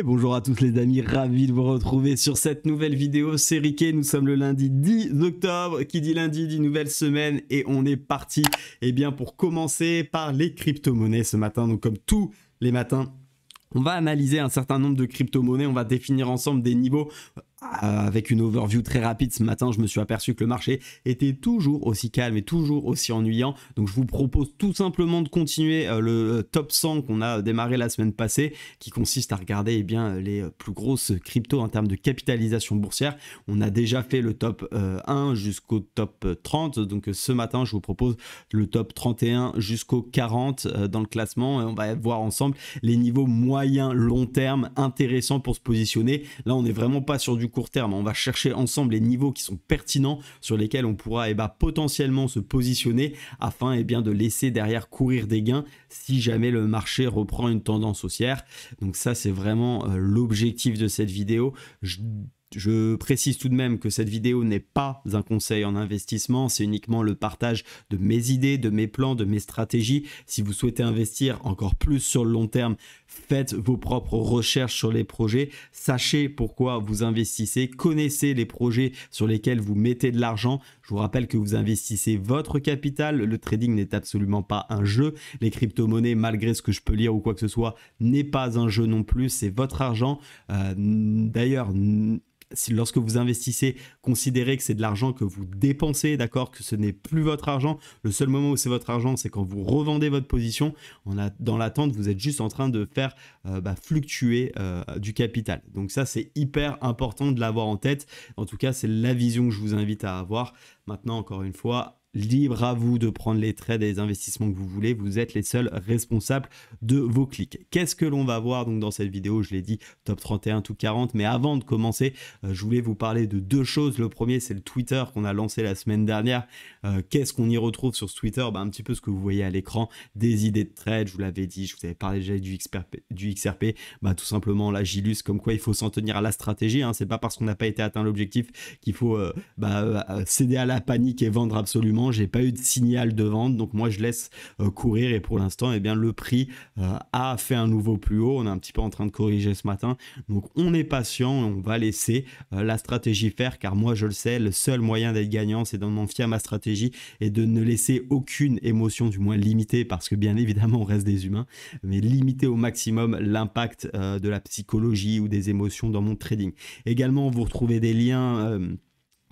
Et bonjour à tous les amis, ravi de vous retrouver sur cette nouvelle vidéo, c'est Riquet, nous sommes le lundi 10 octobre, qui dit lundi dit nouvelle semaine et on est parti pour commencer par les crypto-monnaies ce matin. Donc comme tous les matins, on va analyser un certain nombre de crypto-monnaies, on va définir ensemble des niveaux. Avec une overview très rapide ce matin, je me suis aperçu que le marché était toujours aussi calme et toujours aussi ennuyant. Donc je vous propose tout simplement de continuer le top 100 qu'on a démarré la semaine passée, qui consiste à regarder les plus grosses cryptos en termes de capitalisation boursière. On a déjà fait le top 1 jusqu'au top 30. Donc ce matin, je vous propose le top 31 jusqu'au 40 dans le classement. Et on va voir ensemble les niveaux moyen, long terme intéressants pour se positionner. Là, on n'est vraiment pas sur du court terme, on va chercher ensemble les niveaux qui sont pertinents sur lesquels on pourra potentiellement se positionner afin de laisser derrière courir des gains si jamais le marché reprend une tendance haussière. Donc ça, c'est vraiment l'objectif de cette vidéo. Je précise tout de même que cette vidéo n'est pas un conseil en investissement, c'est uniquement le partage de mes idées, de mes plans, de mes stratégies. Si vous souhaitez investir encore plus sur le long terme, faites vos propres recherches sur les projets, sachez pourquoi vous investissez, connaissez les projets sur lesquels vous mettez de l'argent. Je vous rappelle que vous investissez votre capital, le trading n'est absolument pas un jeu, les crypto-monnaies, malgré ce que je peux lire ou quoi que ce soit, n'est pas un jeu non plus, c'est votre argent. D'ailleurs, lorsque vous investissez, considérez que c'est de l'argent que vous dépensez, d'accord, que ce n'est plus votre argent. Le seul moment où c'est votre argent, c'est quand vous revendez votre position. Dans l'attente, vous êtes juste en train de faire fluctuer du capital. Donc ça, c'est hyper important de l'avoir en tête. En tout cas, c'est la vision que je vous invite à avoir. Maintenant, encore une fois, libre à vous de prendre les trades et les investissements que vous voulez. Vous êtes les seuls responsables de vos clics. Qu'est-ce que l'on va voir donc dans cette vidéo? Je l'ai dit, top 31, tout 40. Mais avant de commencer, je voulais vous parler de deux choses. Le premier, c'est le Twitter qu'on a lancé la semaine dernière. Qu'est-ce qu'on y retrouve sur ce Twitter? Un petit peu ce que vous voyez à l'écran, des idées de trade. Je vous l'avais dit, je vous avais parlé déjà du XRP. Tout simplement, là, j'illustre comme quoi il faut s'en tenir à la stratégie. C'est pas parce qu'on n'a pas été atteint l'objectif qu'il faut céder à la panique et vendre absolument. J'ai pas eu de signal de vente, donc moi je laisse courir et pour l'instant le prix a fait un nouveau plus haut. On est un petit peu en train de corriger ce matin, donc on est patient et on va laisser la stratégie faire, car moi je le sais, le seul moyen d'être gagnant, c'est de m'en fier à ma stratégie et de ne laisser aucune émotion, du moins limitée, parce que bien évidemment on reste des humains, mais limiter au maximum l'impact de la psychologie ou des émotions dans mon trading. Également, vous retrouvez des liens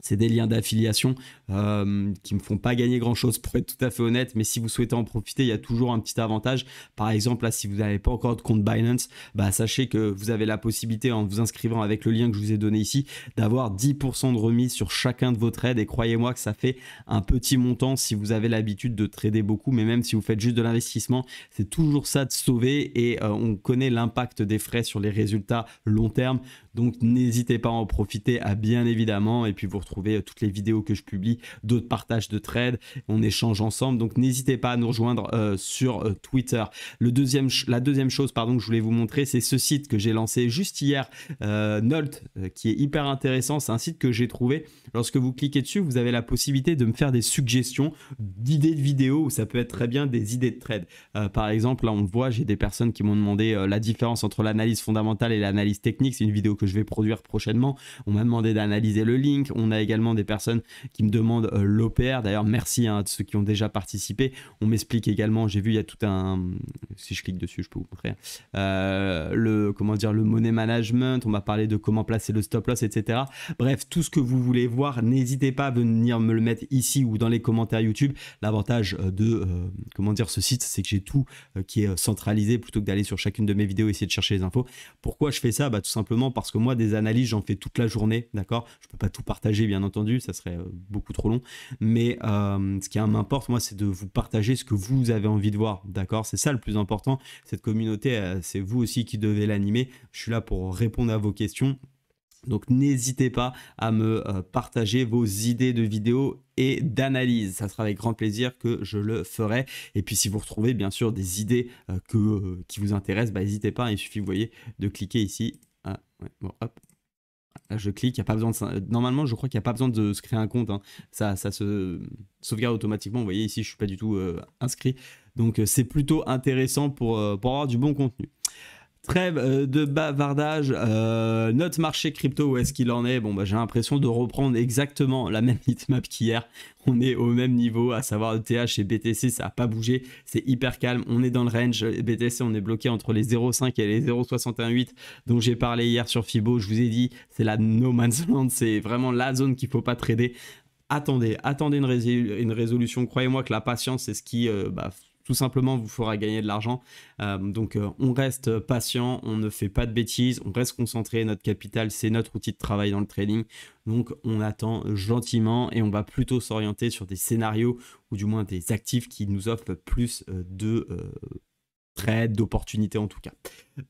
c'est des liens d'affiliation qui me font pas gagner grand chose, pour être tout à fait honnête, mais si vous souhaitez en profiter, il y a toujours un petit avantage. Par exemple, là, si vous n'avez pas encore de compte Binance, sachez que vous avez la possibilité, en vous inscrivant avec le lien que je vous ai donné ici, d'avoir 10% de remise sur chacun de vos trades, et croyez-moi que ça fait un petit montant si vous avez l'habitude de trader beaucoup, mais même si vous faites juste de l'investissement, c'est toujours ça de sauver, et on connaît l'impact des frais sur les résultats long terme. Donc n'hésitez pas à en profiter, bien évidemment, et puis vous retrouvez toutes les vidéos que je publie, d'autres partages de trades, on échange ensemble, donc n'hésitez pas à nous rejoindre sur Twitter. La deuxième chose que je voulais vous montrer, c'est ce site que j'ai lancé juste hier, Nolt, qui est hyper intéressant. C'est un site que j'ai trouvé. Lorsque vous cliquez dessus, vous avez la possibilité de me faire des suggestions d'idées de vidéos, ou ça peut être très bien des idées de trades. Par exemple, là on le voit, j'ai des personnes qui m'ont demandé la différence entre l'analyse fondamentale et l'analyse technique. C'est une vidéo que je vais produire prochainement. On m'a demandé d'analyser le link. On a également des personnes qui me demandent l'OPR. D'ailleurs, merci à ceux qui ont déjà participé. On m'explique également, j'ai vu, il y a tout un... Si je clique dessus, je peux vous montrer. Le money management. On m'a parlé de comment placer le stop loss, etc. Bref, tout ce que vous voulez voir, n'hésitez pas à venir me le mettre ici ou dans les commentaires YouTube. L'avantage de ce site, c'est que j'ai tout qui est centralisé plutôt que d'aller sur chacune de mes vidéos et essayer de chercher les infos. Pourquoi je fais ça? Tout simplement parce que moi, des analyses, j'en fais toute la journée, d'accord? Je peux pas tout partager, bien entendu, ça serait beaucoup trop long, mais ce qui m'importe, moi, c'est de vous partager ce que vous avez envie de voir, d'accord? C'est ça le plus important. Cette communauté, c'est vous aussi qui devez l'animer. Je suis là pour répondre à vos questions. Donc n'hésitez pas à me partager vos idées de vidéos et d'analyse. Ça sera avec grand plaisir que je le ferai. Et puis si vous retrouvez bien sûr des idées qui vous intéressent, n'hésitez pas. Il suffit, vous voyez, de cliquer ici. Hop. Là, je clique, il n'y a pas besoin de... Normalement, je crois qu'il n'y a pas besoin de se créer un compte. Ça se sauvegarde automatiquement. Vous voyez, ici, je ne suis pas du tout inscrit. Donc, c'est plutôt intéressant pour avoir du bon contenu. Trêve de bavardage, notre marché crypto, où est-ce qu'il en est? Bon, bah, j'ai l'impression de reprendre exactement la même heatmap qu'hier. On est au même niveau, à savoir ETH et BTC, ça n'a pas bougé, c'est hyper calme. On est dans le range. BTC, on est bloqué entre les 0,5 et les 0,618 dont j'ai parlé hier sur Fibo. Je vous ai dit, c'est la no man's land, c'est vraiment la zone qu'il ne faut pas trader. Attendez une résolution. Croyez-moi que la patience, c'est ce qui tout simplement vous fera gagner de l'argent. On reste patient, on ne fait pas de bêtises, on reste concentré. Notre capital, c'est notre outil de travail dans le trading. Donc on attend gentiment et on va plutôt s'orienter sur des scénarios ou du moins des actifs qui nous offrent plus de trade, d'opportunités en tout cas.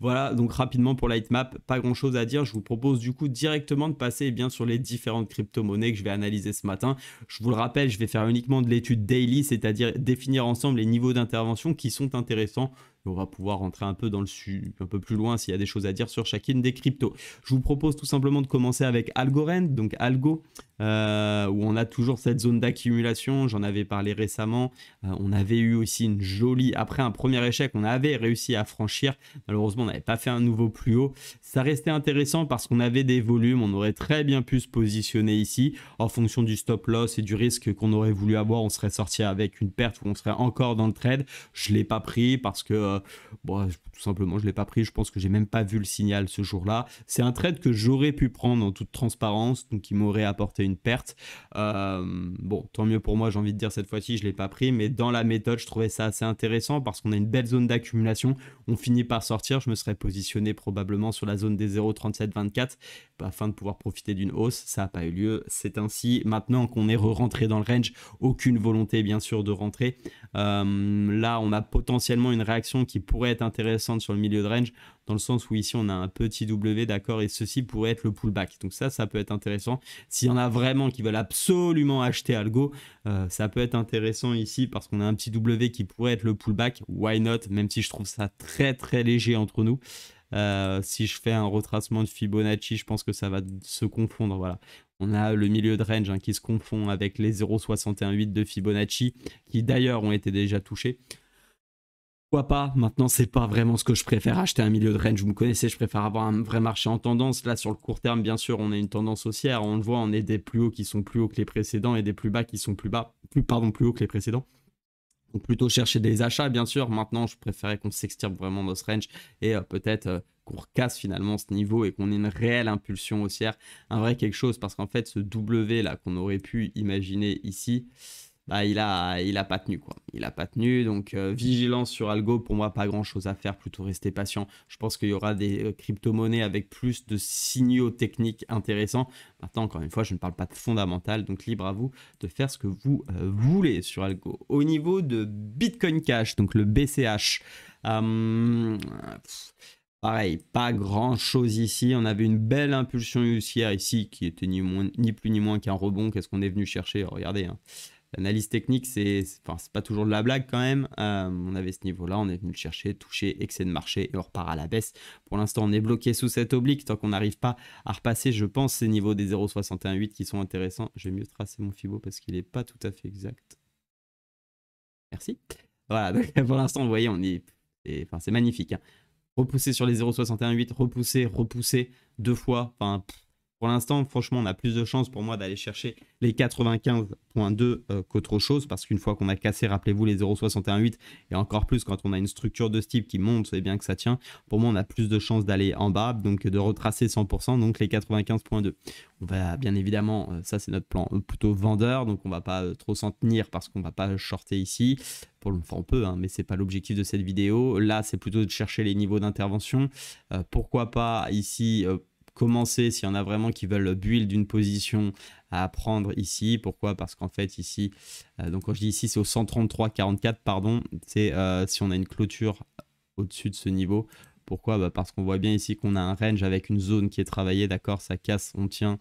Voilà, donc rapidement pour la heatmap, pas grand chose à dire. Je vous propose du coup directement de passer sur les différentes crypto-monnaies que je vais analyser ce matin. Je vous le rappelle, je vais faire uniquement de l'étude daily, c'est-à-dire définir ensemble les niveaux d'intervention qui sont intéressants. On va pouvoir rentrer un peu un peu plus loin s'il y a des choses à dire sur chacune des cryptos. Je vous propose tout simplement de commencer avec Algorand, donc Algo, où on a toujours cette zone d'accumulation. J'en avais parlé récemment. On avait eu aussi une jolie, après un premier échec, on avait réussi à franchir. Malheureusement, on n'avait pas fait un nouveau plus haut. Ça restait intéressant parce qu'on avait des volumes. On aurait très bien pu se positionner ici. En fonction du stop loss et du risque qu'on aurait voulu avoir, on serait sorti avec une perte ou on serait encore dans le trade. Je ne l'ai pas pris parce que tout simplement je l'ai pas pris. Je pense que j'ai même pas vu le signal ce jour-là. C'est un trade que j'aurais pu prendre en toute transparence, donc il m'aurait apporté une perte. Tant mieux pour moi, j'ai envie de dire, cette fois-ci je l'ai pas pris, mais dans la méthode je trouvais ça assez intéressant parce qu'on a une belle zone d'accumulation. On finit par sortir, je me serais positionné probablement sur la zone des 0,3724 afin de pouvoir profiter d'une hausse. Ça n'a pas eu lieu, c'est ainsi. Maintenant qu'on est rentré dans le range, aucune volonté bien sûr de rentrer. Là on a potentiellement une réaction qui pourrait être intéressante sur le milieu de range, dans le sens où ici on a un petit W, d'accord, et ceci pourrait être le pullback. Donc ça peut être intéressant. S'il y en a vraiment qui veulent absolument acheter Algo, ça peut être intéressant ici parce qu'on a un petit W qui pourrait être le pullback. Why not, même si je trouve ça très très léger entre nous. Si je fais un retracement de Fibonacci, je pense que ça va se confondre. Voilà. On a le milieu de range qui se confond avec les 0,618 de Fibonacci, qui d'ailleurs ont été déjà touchés. Pourquoi pas? Maintenant, c'est pas vraiment ce que je préfère, acheter un milieu de range. Vous me connaissez, je préfère avoir un vrai marché en tendance. Là, sur le court terme, bien sûr, on a une tendance haussière. On le voit, on est des plus hauts qui sont plus hauts que les précédents et des plus bas qui sont plus hauts que les précédents. Donc plutôt chercher des achats, bien sûr. Maintenant, je préférais qu'on s'extirpe vraiment dans ce range et peut-être qu'on recasse finalement ce niveau et qu'on ait une réelle impulsion haussière, un vrai quelque chose. Parce qu'en fait, ce W là qu'on aurait pu imaginer ici, il a pas tenu quoi. Il a pas tenu, donc vigilance sur Algo. Pour moi, pas grand chose à faire, plutôt rester patient. Je pense qu'il y aura des crypto-monnaies avec plus de signaux techniques intéressants. Maintenant, encore une fois, je ne parle pas de fondamental, donc libre à vous de faire ce que vous voulez sur Algo. Au niveau de Bitcoin Cash, donc le BCH, pareil, pas grand chose ici. On avait une belle impulsion haussière ici qui était ni plus ni moins qu'un rebond. Qu'est-ce qu'on est venu chercher? Regardez, hein. L'analyse technique, c'est pas toujours de la blague quand même. On avait ce niveau-là, on est venu le chercher, toucher, excès de marché et on repart à la baisse. Pour l'instant, on est bloqué sous cette oblique. Tant qu'on n'arrive pas à repasser, je pense, ces niveaux des 0,618 qui sont intéressants. Je vais mieux tracer mon Fibo parce qu'il n'est pas tout à fait exact. Merci. Voilà, donc pour l'instant, vous voyez, c'est magnifique. Hein. Repousser sur les 0,618, repousser deux fois. Pour l'instant, franchement, on a plus de chances pour moi d'aller chercher les 95.2 qu'autre chose, parce qu'une fois qu'on a cassé, rappelez-vous, les 0,618 et encore plus quand on a une structure de ce type qui monte, c'est bien que ça tient. Pour moi, on a plus de chances d'aller en bas, donc de retracer 100%, donc les 95.2. On va bien évidemment, ça c'est notre plan plutôt vendeur, donc on va pas trop s'en tenir parce qu'on va pas shorter ici. On peut, hein, mais c'est pas l'objectif de cette vidéo. Là, c'est plutôt de chercher les niveaux d'intervention. Pourquoi pas ici commencer, s'il y en a vraiment qui veulent build d'une position à prendre ici. Pourquoi? Parce qu'en fait ici, donc quand je dis ici, c'est au 133,44, pardon, c'est si on a une clôture au-dessus de ce niveau. Pourquoi? Parce qu'on voit bien ici qu'on a un range avec une zone qui est travaillée, d'accord, ça casse, on tient,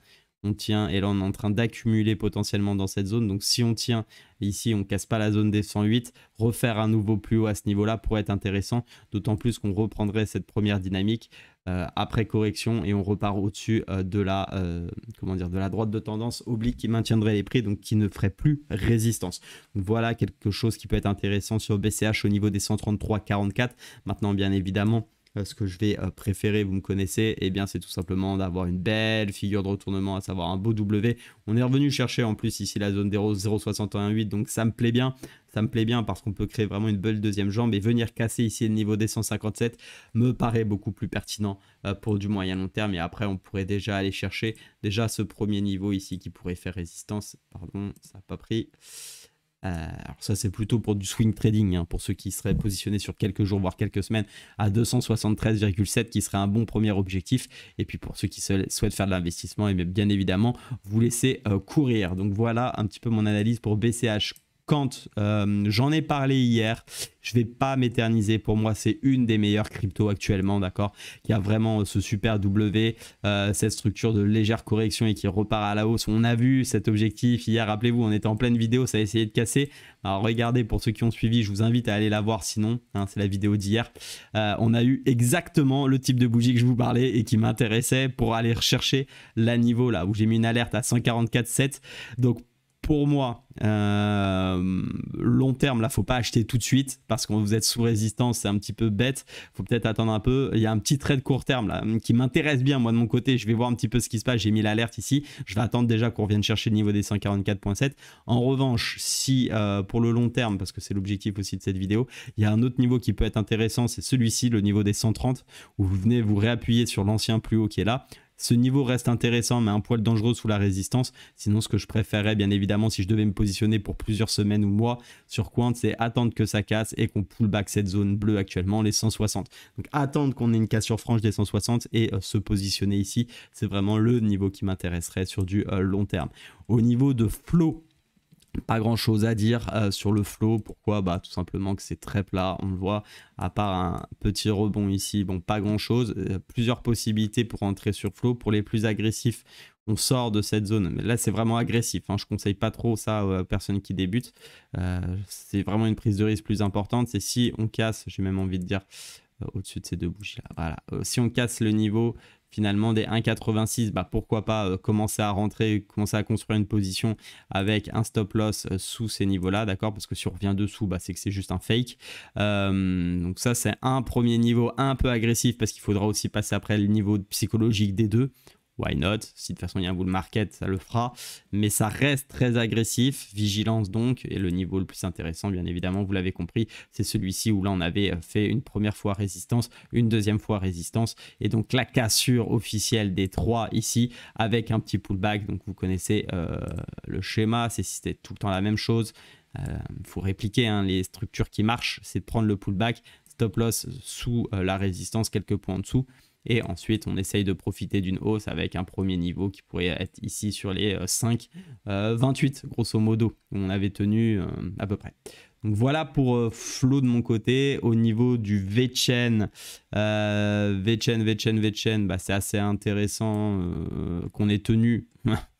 et là on est en train d'accumuler potentiellement dans cette zone. Donc si on tient ici, on ne casse pas la zone des 108, refaire un nouveau plus haut à ce niveau-là pourrait être intéressant, d'autant plus qu'on reprendrait cette première dynamique après correction et on repart au-dessus de la droite de tendance oblique qui maintiendrait les prix, donc qui ne ferait plus résistance. Donc voilà quelque chose qui peut être intéressant sur BCH au niveau des 133,44. Maintenant, bien évidemment, ce que je vais préférer, vous me connaissez, eh bien c'est tout simplement d'avoir une belle figure de retournement, à savoir un beau W. On est revenu chercher en plus ici la zone 0,618, donc ça me plaît bien. Ça me plaît bien parce qu'on peut créer vraiment une belle deuxième jambe et venir casser ici le niveau des 157 me paraît beaucoup plus pertinent pour du moyen long terme. Et après, on pourrait déjà aller chercher déjà ce premier niveau ici qui pourrait faire résistance. Pardon, ça n'a pas pris. Alors ça, c'est plutôt pour du swing trading, hein, pour ceux qui seraient positionnés sur quelques jours, voire quelques semaines à 273,7 qui serait un bon premier objectif. Et puis pour ceux qui souhaitent faire de l'investissement, et bien évidemment, vous laissez courir. Donc voilà un petit peu mon analyse pour BCH. Quand j'en ai parlé hier, je ne vais pas m'éterniser. Pour moi, c'est une des meilleures cryptos actuellement, d'accord, qui a vraiment ce super W, cette structure de légère correction et qui repart à la hausse. On a vu cet objectif hier, rappelez-vous, on était en pleine vidéo, ça a essayé de casser. Alors regardez, pour ceux qui ont suivi, je vous invite à aller la voir sinon, hein, c'est la vidéo d'hier. On a eu exactement le type de bougie que je vous parlais et qui m'intéressait pour aller rechercher la niveau là, où j'ai mis une alerte à 144,7. Donc, pour moi, long terme, là, faut pas acheter tout de suite parce que quand vous êtes sous résistance, c'est un petit peu bête. Faut peut-être attendre un peu. Il y a un petit trade court terme là qui m'intéresse bien, moi de mon côté. Je vais voir un petit peu ce qui se passe. J'ai mis l'alerte ici. Je vais attendre déjà qu'on revienne chercher le niveau des 144,7. En revanche, si pour le long terme, parce que c'est l'objectif aussi de cette vidéo, il y a un autre niveau qui peut être intéressant, c'est celui-ci, le niveau des 130, où vous venez vous réappuyer sur l'ancien plus haut qui est là. Ce niveau reste intéressant, mais un poil dangereux sous la résistance. Sinon, ce que je préférerais, bien évidemment, si je devais me positionner pour plusieurs semaines ou mois sur Quant, c'est attendre que ça casse et qu'on pull back cette zone bleue actuellement, les 160. Donc, attendre qu'on ait une cassure franche des 160 et se positionner ici, c'est vraiment le niveau qui m'intéresserait sur du long terme. Au niveau de flow, pas grand chose à dire sur le flow. Pourquoi? Bah, tout simplement que c'est très plat, on le voit, à part un petit rebond ici, bon, pas grand chose. Plusieurs possibilités pour entrer sur flow. Pour les plus agressifs, on sort de cette zone, mais là c'est vraiment agressif, hein. Je conseille pas trop ça aux personnes qui débutent. C'est vraiment une prise de risque plus importante. C'est si on casse, j'ai même envie de dire au-dessus de ces deux bougies là, voilà, si on casse le niveau finalement des 1,86, bah pourquoi pas commencer à rentrer, commencer à construire une position avec un stop loss sous ces niveaux là, d'accord, parce que si on revient dessous, bah, c'est que c'est juste un fake. Donc ça c'est un premier niveau un peu agressif parce qu'il faudra aussi passer après le niveau psychologique des deux. Why not? Si de toute façon il y a un bull market, ça le fera. Mais ça reste très agressif. Vigilance donc. Et le niveau le plus intéressant, bien évidemment, vous l'avez compris, c'est celui-ci où là on avait fait une première fois résistance, une deuxième fois résistance. Et donc la cassure officielle des trois ici avec un petit pullback. Donc vous connaissez le schéma, c'était tout le temps la même chose. Il faut répliquer, hein, les structures qui marchent, c'est de prendre le pullback, stop loss sous la résistance, quelques points en dessous. Et ensuite, on essaye de profiter d'une hausse avec un premier niveau qui pourrait être ici sur les 5,28 grosso modo, où on avait tenu à peu près. Donc voilà pour flow de mon côté. Au niveau du VeChain, VeChain, bah c'est assez intéressant qu'on ait tenu,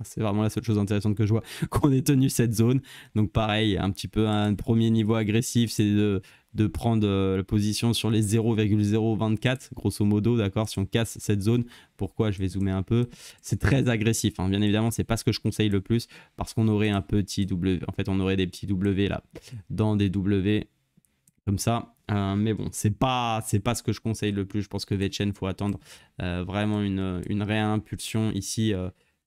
c'est vraiment la seule chose intéressante que je vois, qu'on ait tenu cette zone. Donc pareil, un petit peu un premier niveau agressif, c'est de prendre la position sur les 0,024 grosso modo, d'accord, si on casse cette zone. Pourquoi? Je vais zoomer un peu. C'est très agressif, hein. Bien évidemment, c'est pas ce que je conseille le plus parce qu'on aurait un petit W, en fait on aurait des petits W là, dans des W comme ça, mais bon, c'est pas ce que je conseille le plus. Je pense que VeChain, faut attendre vraiment une réimpulsion ici.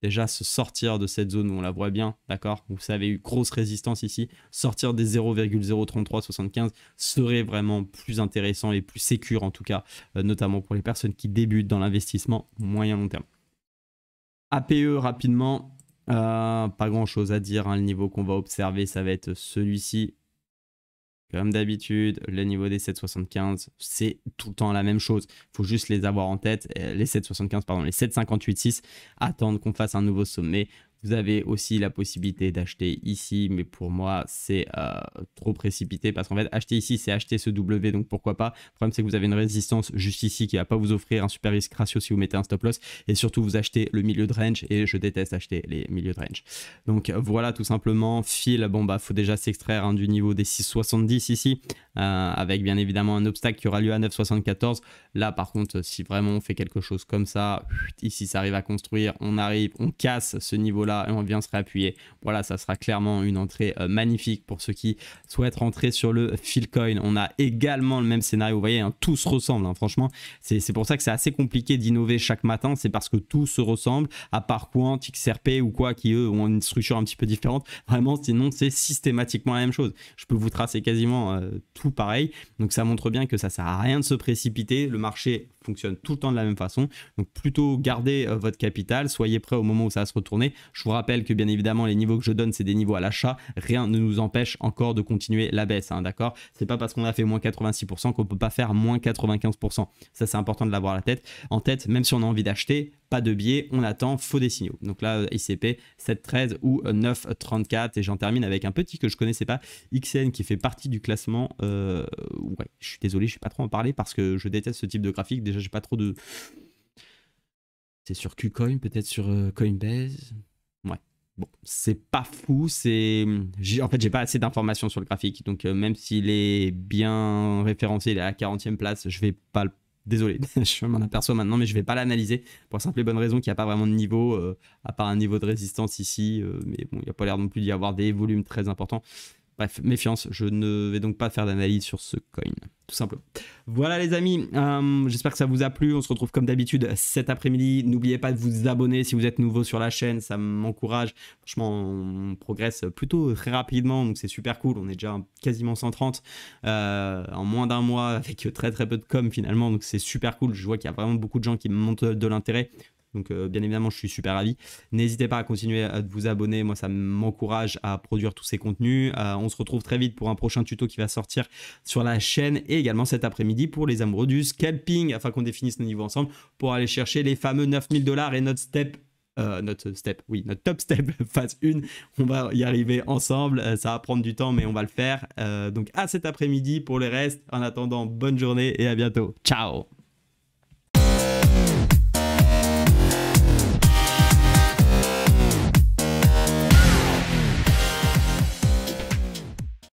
Déjà se sortir de cette zone où on la voit bien, d'accord, où ça avait eu grosse résistance ici, sortir des 0,03375 serait vraiment plus intéressant et plus sécure en tout cas, notamment pour les personnes qui débutent dans l'investissement moyen long terme. APE rapidement, pas grand chose à dire, hein. Le niveau qu'on va observer, ça va être celui-ci. Comme d'habitude, le niveau des 7,75, c'est tout le temps la même chose. Il faut juste les avoir en tête. Les 7,75, pardon, les 7,58,6, attendre qu'on fasse un nouveau sommet. Vous avez aussi la possibilité d'acheter ici, mais pour moi, c'est trop précipité parce qu'en fait, acheter ici, c'est acheter ce W, donc pourquoi pas. Le problème, c'est que vous avez une résistance juste ici qui ne va pas vous offrir un super risque ratio si vous mettez un stop loss. Et surtout, vous achetez le milieu de range et je déteste acheter les milieux de range. Donc voilà, tout simplement. Fil, bon, bah, faut déjà s'extraire, hein, du niveau des 6,70 ici, avec bien évidemment un obstacle qui aura lieu à 9,74. Là, par contre, si vraiment on fait quelque chose comme ça, ici, ça arrive à construire, on arrive, on casse ce niveau-là. là et on vient se réappuyer. Voilà, ça sera clairement une entrée magnifique pour ceux qui souhaitent rentrer sur le Philcoin. On a également le même scénario, vous voyez, hein, tout se ressemble, hein, franchement. C'est pour ça que c'est assez compliqué d'innover chaque matin, c'est parce que tout se ressemble, à part Quant, XRP ou quoi, qui eux ont une structure un petit peu différente. Vraiment, sinon c'est systématiquement la même chose. Je peux vous tracer quasiment tout pareil. Donc ça montre bien que ça sert à rien de se précipiter. Le marché fonctionne tout le temps de la même façon. Donc plutôt gardez votre capital, soyez prêts au moment où ça va se retourner. Je vous rappelle que bien évidemment les niveaux que je donne c'est des niveaux à l'achat. Rien ne nous empêche encore de continuer la baisse, hein, d'accord? C'est pas parce qu'on a fait moins 86% qu'on peut pas faire moins 95%. Ça c'est important de l'avoir en tête, même si on a envie d'acheter, pas de biais, on attend, faut des signaux. Donc là, ICP 7,13 ou 9,34 et j'en termine avec un petit que je connaissais pas, XN qui fait partie du classement. Ouais, je suis désolé, je ne vais pas trop en parler parce que je déteste ce type de graphique. Déjà, j'ai pas trop de... C'est sur KuCoin, peut-être sur Coinbase. Ouais, bon, c'est pas fou, c'est... En fait, j'ai pas assez d'informations sur le graphique, donc même s'il est bien référencé, il est à la 40e place, je vais pas le... Désolé, je m'en aperçois maintenant, mais je ne vais pas l'analyser pour la simple et bonne raison qu'il n'y a pas vraiment de niveau, à part un niveau de résistance ici. Mais bon, il n'y a pas l'air non plus d'y avoir des volumes très importants. Bref, méfiance, je ne vais donc pas faire d'analyse sur ce coin, tout simplement. Voilà les amis, j'espère que ça vous a plu. On se retrouve comme d'habitude cet après-midi. N'oubliez pas de vous abonner si vous êtes nouveau sur la chaîne, ça m'encourage. Franchement, on progresse plutôt très rapidement, donc c'est super cool. On est déjà quasiment 130 en moins d'un mois avec très peu de com finalement, donc c'est super cool. Je vois qu'il y a vraiment beaucoup de gens qui me montrent de l'intérêt. Donc bien évidemment, je suis super ravi. N'hésitez pas à continuer à vous abonner. Moi, ça m'encourage à produire tous ces contenus. On se retrouve très vite pour un prochain tuto qui va sortir sur la chaîne et également cet après-midi pour les amoureux du scalping afin qu'on définisse nos niveaux ensemble pour aller chercher les fameux 9000 $ et notre top step phase 1. On va y arriver ensemble. Ça va prendre du temps, mais on va le faire. Donc à cet après-midi pour les restes. En attendant, bonne journée et à bientôt. Ciao!